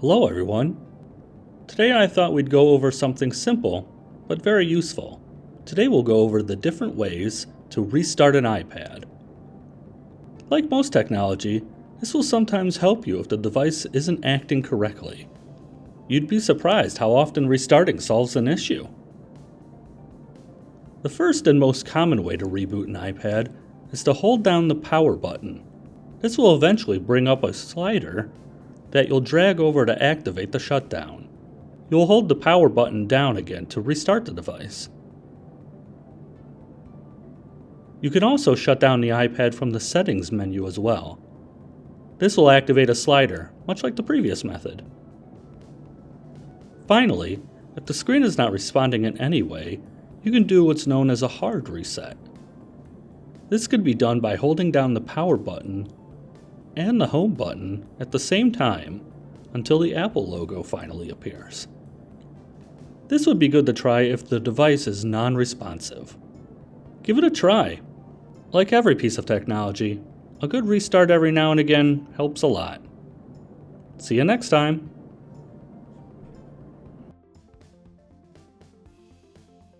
Hello everyone. Today I thought we'd go over something simple, but very useful. Today we'll go over the different ways to restart an iPad. Like most technology, this will sometimes help you if the device isn't acting correctly. You'd be surprised how often restarting solves an issue. The first and most common way to reboot an iPad is to hold down the power button. This will eventually bring up a slider that you'll drag over to activate the shutdown. You'll hold the power button down again to restart the device. You can also shut down the iPad from the settings menu as well. This will activate a slider, much like the previous method. Finally, if the screen is not responding in any way, you can do what's known as a hard reset. This could be done by holding down the power button and the home button at the same time until the Apple logo finally appears. This would be good to try if the device is non-responsive. Give it a try. Like every piece of technology, a good restart every now and again helps a lot. See you next time.